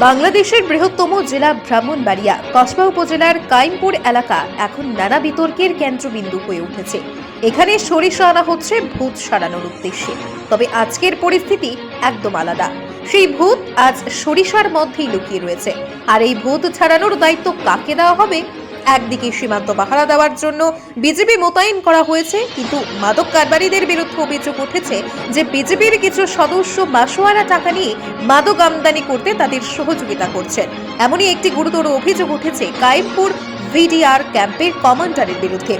বাংলাদেশের বৃহত্তম জেলা ব্রাহ্মণবাড়িয়া কসবা উপজেলার কাইমপুর এলাকা এখন নানা বিতর্কের কেন্দ্রবিন্দু হয়ে উঠেছে। এখানে সরিষা আনা হচ্ছে ভূত সারানোর উদ্দেশ্যে, তবে আজকের পরিস্থিতি একদম আলাদা। সেই ভূত আজ সরিষার মধ্যেই লুকিয়ে রয়েছে। আর এই ভূত ছাড়ানোর দায়িত্ব কাকে দেওয়া হবে? একদিকে সীমান্ত পাহারা দেওয়ার জন্য বিজেপি মোতায়েন করা হয়েছে, কিন্তু মাদক কারবারিদের বিরুদ্ধে অভিযোগ উঠেছে যে বিজেপির কিছু সদস্য মাসোয়ারা টাকা নিয়ে মাদক আমদানি করতে তাদের সহযোগিতা করছেন। এমনই একটি গুরুতর অভিযোগ উঠেছে কাইমপুর ভিডিআর ক্যাম্পের কমান্ডারের বিরুদ্ধে।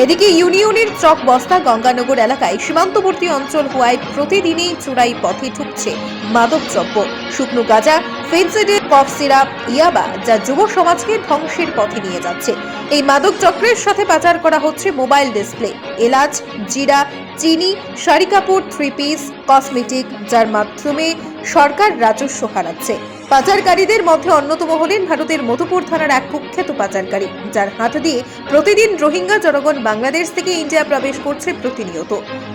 এদিকে ইউনিয়নের চক বস্তা গঙ্গানগর এলাকায় সীমান্তবর্তী অঞ্চল হওয়ায় প্রতিদিনই চোরাই পথে ঢুকছে মাদক দ্রব্য, শুকনো গাঁজা, ফেন্সিডিল, কফ সিরাপ, ইয়াবা, যা যুব সমাজকে ধ্বংসের পথে নিয়ে যাচ্ছে। এই মাদক চক্রের সাথে পাচার করা হচ্ছে মোবাইল ডিসপ্লে, এলাচ, জিরা, চিনি, শাড়ি কাপড়, থ্রি পিস, কসমেটিক, যার মাধ্যমে সরকার রাজস্ব হারাচ্ছে। পাচারকারীদের মধ্যে অন্যতম হলেন ভারতের মধুপুর থানার এক কুখ্যাত পাচারকারী, যার হাত দিয়ে প্রতিদিন রোহিঙ্গা জনগণ বাংলাদেশ থেকে ইন্ডিয়া প্রবেশ করছে প্রতিনিয়ত।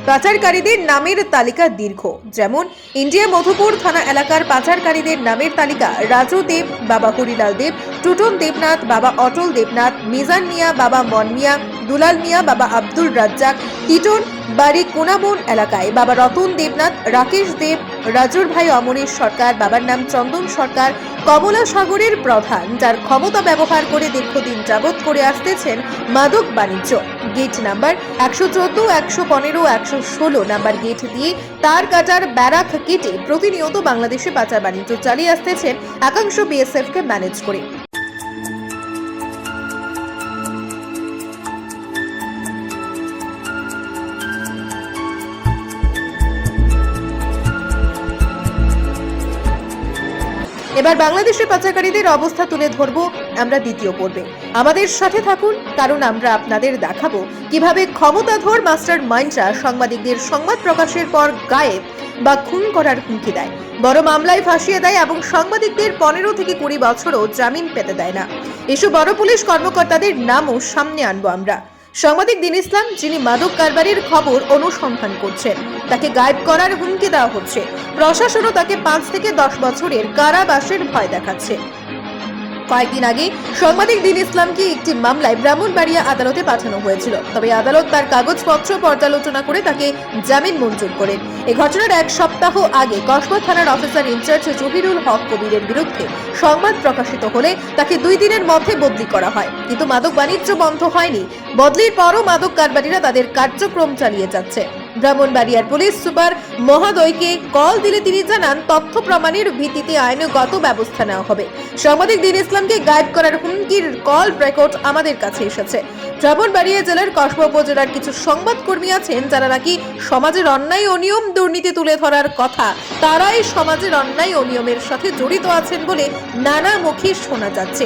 পাচারকারীদের নামের তালিকা দীর্ঘ, যেমন ইন্ডিয়া মধুপুর থানা এলাকার পাচারকারীদের নামের তালিকা: রাজু দেব, বাবা হরিলাল দেব, টুটন দেবনাথ, বাবা অটল দেবনাথ, মিজান মিয়া, বাবা মন মিয়া, দুলাল মিয়া, বাবা আব্দুল রাজ্জাক, টিটন, বাড়ি কোনাবন এলাকায় বাবা রতন দেবনাথ, রাকেশ দেব, রাজুর ভাই অমরেশ সরকার, বাবার নাম চন্দন সরকার, কমলা সাগরের প্রধান, যার ক্ষমতা ব্যবহার করে দীর্ঘদিন যাবৎ করে আসতেছেন মাদক বাণিজ্য। গেট নাম্বার 114, 115, 116 নাম্বার গেট দিয়ে তার কাটার ব্যারাক কেটে প্রতিনিয়ত বাংলাদেশে পাচার বাণিজ্য চালিয়ে আসতেছেন একাংশ বিএসএফ কে ম্যানেজ করে। এবার বাংলাদেশের পাচারকারীদের অবস্থা তুলে ধরবো আমরা দ্বিতীয় পর্বে। আমাদের সাথে থাকুন, কারণ আমরা আপনাদের দেখাবো কিভাবে ক্ষমতাধর মাস্টার মাইন্ডরা সাংবাদিকদের সংবাদ প্রকাশের পর গায়েব বা খুন করার হুমকি দেয়, বড় মামলায় ফাঁসিয়ে দেয় এবং সাংবাদিকদের 15 থেকে 20 বছরও জামিন পেতে দেয় না। এসব বড় পুলিশ কর্মকর্তাদের নামও সামনে আনবো আমরা। সাংবাদিক দিন ইসলাম, যিনি মাদক কারবারির খবর অনুসন্ধান করছেন, তাকে গায়েব করার হুমকি দেওয়া হচ্ছে। প্রশাসনও তাকে 5 থেকে 10 বছরের কারাবাসের ভয় দেখাচ্ছে। কয়েকদিন আগে সাংবাদিক দিন ইসলামকে একটি মামলায় ব্রাহ্মণবাড়িয়া আদালতে পাঠানো হয়েছিল, তবে আদালত তার কাগজপত্র পর্যালোচনা করে তাকে জামিন মঞ্জুর করেন। এই ঘটনার এক সপ্তাহ আগে কসবা থানার অফিসার ইনচার্জ জহিরুল হক কবিরের বিরুদ্ধে সংবাদ প্রকাশিত হলে তাকে 2 দিনের মধ্যে বদলি করা হয়, কিন্তু মাদক বাণিজ্য বন্ধ হয়নি। বদলির পরও মাদক কারবারিরা তাদের কার্যক্রম চালিয়ে যাচ্ছে। ব্রাহ্মণবাড়িয়ার পুলিশ সুপার মহোদয়কে কল দিলে তিনি জানান, তথ্য প্রমাণের ভিত্তিতে আইনগত ব্যবস্থা নেওয়া হবে। সাংবাদিক দিন ইসলামকে গায়েব করার হুমকির কল রেকর্ড আমাদের কাছে এসেছে। ব্রাহ্মণবাড়িয়া জেলার কসবা উপজেলার কিছু সংবাদকর্মী আছেন যারা নাকি সমাজের অন্যায় অনিয়ম দুর্নীতি তুলে ধরার কথা, তারাই সমাজের অন্যায় অনিয়মের সাথে জড়িত আছেন বলে নানা মুখে শোনা যাচ্ছে।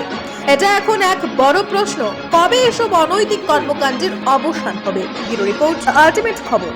এটা এখন এক বড় প্রশ্ন, কবে এসব অনৈতিক কর্মকাণ্ডের অবসান হবে? ব্যুরো রিপোর্ট, আল্টিমেট খবর।